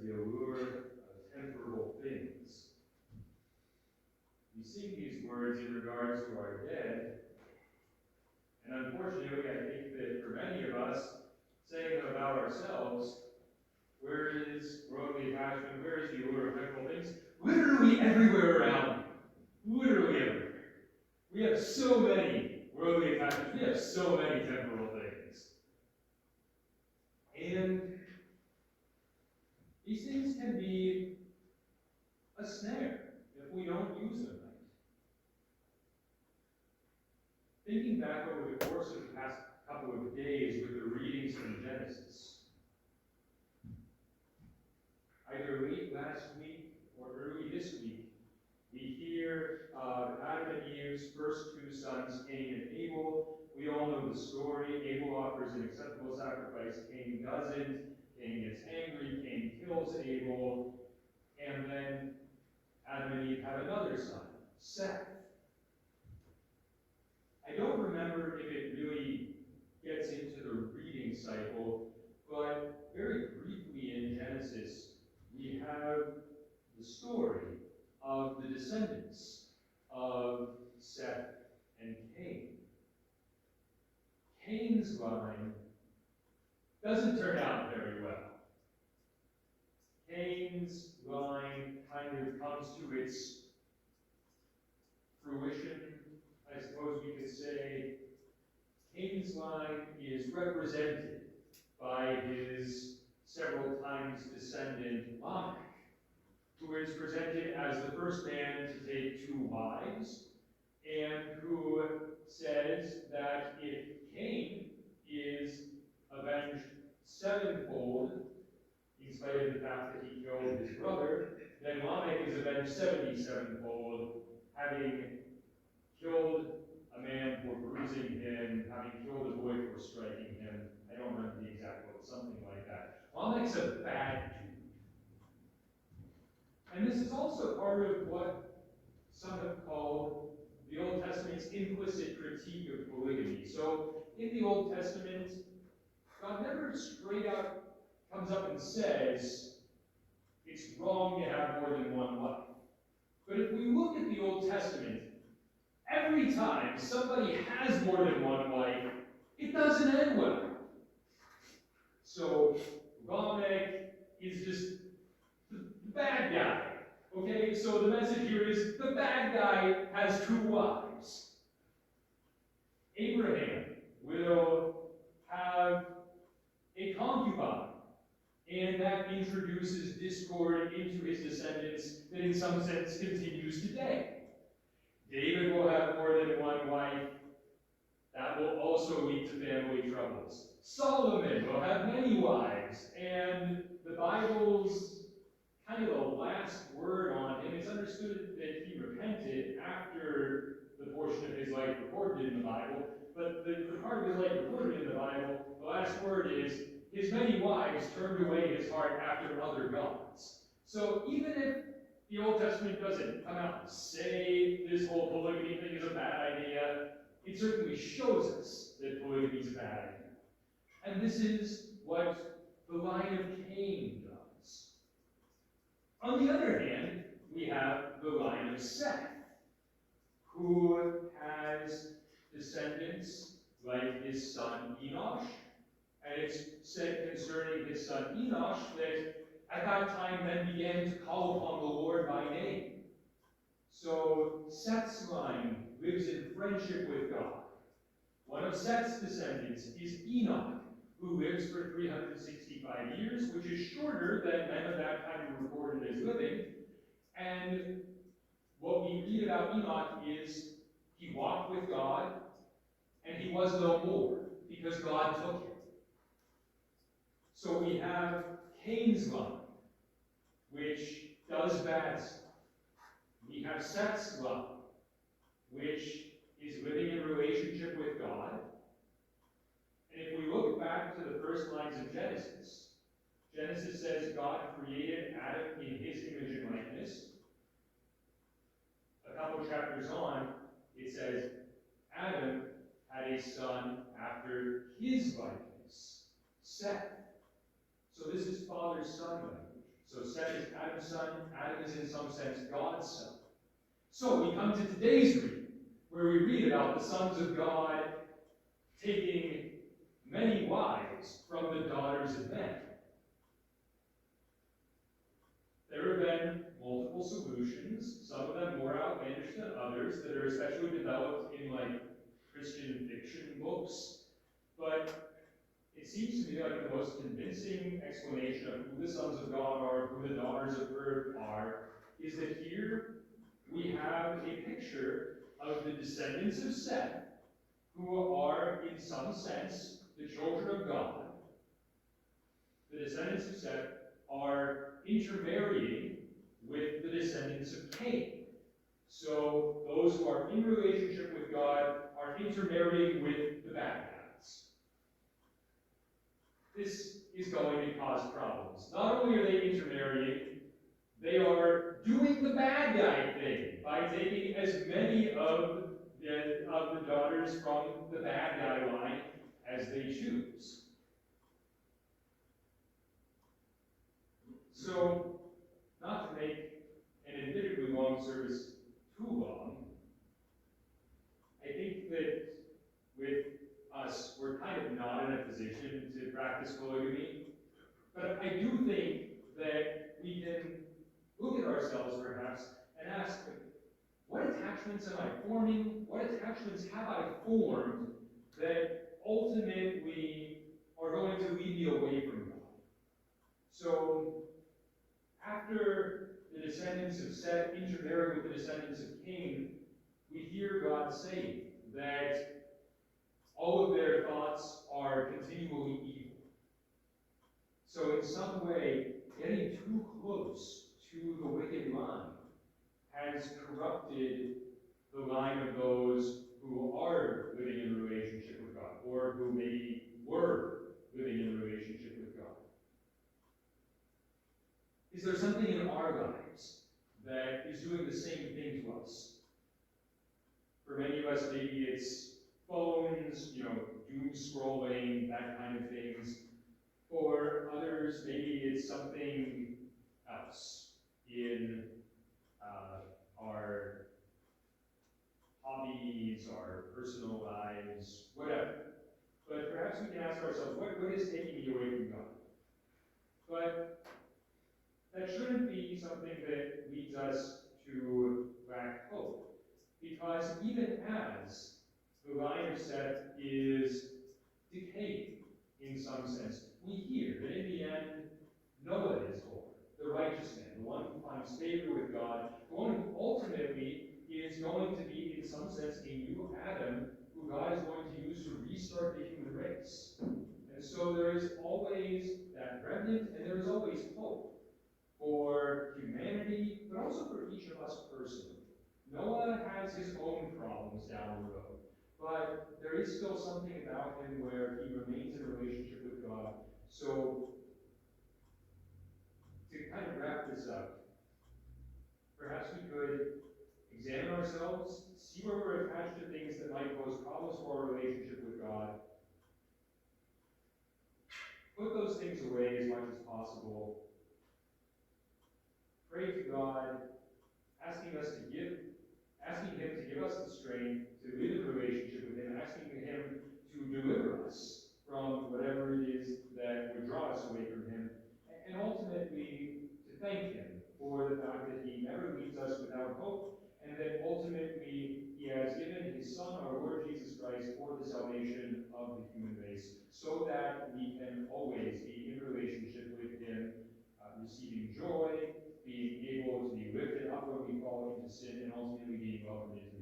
the allure of temporal things. We sing these words in regards to our dead, and unfortunately, I think that for many of us, saying them about ourselves, where is worldly attachment? Where is the allure of temporal things? Literally everywhere around you. Literally everywhere. We have so many worldly attachments. We have so many temporal things. And these things can be a snare if we don't use them right. Thinking back over the course of the past couple of days with the readings from Genesis, either late last week or early this week, we hear Adam and Eve's first two sons, Cain and Abel. We all know the story. Abel offers an acceptable sacrifice. Cain doesn't. Cain gets angry. Cain kills Abel. And then Adam and Eve have another son, Seth. I don't remember if it really gets into the reading cycle, but very briefly in Genesis, we have the story of the descendants of Seth and Cain. Cain's line doesn't turn out very well. Cain's line kind of comes to its fruition, I suppose we could say. Cain's line is represented by his several times descendant Lamech, who is presented as the first man to take two wives, and who says that if Cain is avenged sevenfold, in spite of the fact that he killed his brother, then Lamech is avenged 77-fold, having killed a man for bruising him, having killed a boy for striking him. I don't remember the exact quote, something like that. Lamech's a bad dude. And this is also part of what some have called the Old Testament's implicit critique of polygamy. So, in the Old Testament, God never straight up comes up and says, it's wrong to have more than one wife. But if we look at the Old Testament, every time somebody has more than one wife, it doesn't end well. So, Lamech is just the bad guy. Okay, so the message here is the bad guy has two wives. Abraham will have a concubine, and that introduces discord into his descendants that in some sense continues today. David will have more than one wife. That will also lead to family troubles. Solomon will have many wives, and the Bible's kind of the last word on him. It's understood that he repented after the portion of his life recorded in the Bible, but the part of his life recorded in the Bible, the last word is, his many wives turned away his heart after other gods. So even if the Old Testament doesn't come out and say this whole polygamy thing is a bad idea, it certainly shows us that polygamy is a bad idea. And this is what the line of Cain does. On the other hand, we have the line of Seth, who has descendants like his son Enosh. And it's said concerning his son Enosh that at that time men began to call upon the Lord by name. So Seth's line lives in friendship with God. One of Seth's descendants is Enoch, who lives for 365 years, which is shorter than men of that time were recorded as living. And what we read about Enoch is he walked with God, and he was no more, because God took him. So we have Cain's line, which does bad stuff. We have Seth's line, which is living in relationship with God. And if we look back to the first lines of Genesis, Genesis says God created Adam in his image and likeness. A couple chapters on, it says Adam had a son after his likeness, Seth. So this is father-son language. So Seth is Adam's son. Adam is in some sense God's son. So we come to today's reading, where we read about the sons of God taking many wives from the daughters of men. There have been multiple solutions, some of them more outlandish than others, that are especially developed in Christian fiction books. But it seems to me like the most convincing explanation of who the sons of God are, who the daughters of earth are, is that here we have a picture of the descendants of Seth, who are, in some sense, the children of God. The descendants of Seth are intermarrying with the descendants of Cain. So those who are in relationship with God are intermarrying with the bad guys. This is going to cause problems. Not only are they intermarrying, they are doing the bad guy thing by taking as many of the daughters from the bad guy line as they choose. So, not to make an admittedly long service too long, I think that with us, we're kind of not in a position to practice polygamy, but I do think that we can look at ourselves perhaps and ask, what attachments am I forming? What attachments have I formed that ultimately are going to lead me away from God? So, after the descendants of Seth intermarry with the descendants of Cain, we hear God say that all of their thoughts are continually evil. So in some way, getting too close to the wicked line has corrupted the line of those who are living in a relationship with God, or who maybe were living in a relationship with God. Is there something in our lives that is doing the same thing to us? For many of us, maybe it's phones, doom scrolling, that kind of things. For others, maybe it's something else in our hobbies, our personal lives, whatever. But perhaps we can ask ourselves, what is taking me away from God? But that shouldn't be something that leads us to lack hope. Because even as the line of Seth is decaying in some sense, we hear that in the end, Noah is born, the righteous man, the one who finds favor with God, the one who ultimately is going to be, in some sense, a new Adam who God is going to use to restart the human race. And so there is always that remnant, and there is always hope for humanity, but also for each of us personally. Noah has his own problems down the road, but there is still something about him where he remains in a relationship with God. So, to kind of wrap this up, perhaps we could examine ourselves, see where we're attached to things that might pose problems for our relationship with God, put those things away as much as possible, pray to God, asking Him to give us the strength to live in a relationship with Him, asking Him to deliver us from whatever it is that would draw us away from Him, and ultimately to thank Him for the fact that He never leaves us without hope, and that ultimately He has given His Son, our Lord Jesus Christ, for the salvation of the human race, so that we can always be in relationship with Him, receiving joy, being able to be lifted up when we fall into sin, and ultimately being welcomed into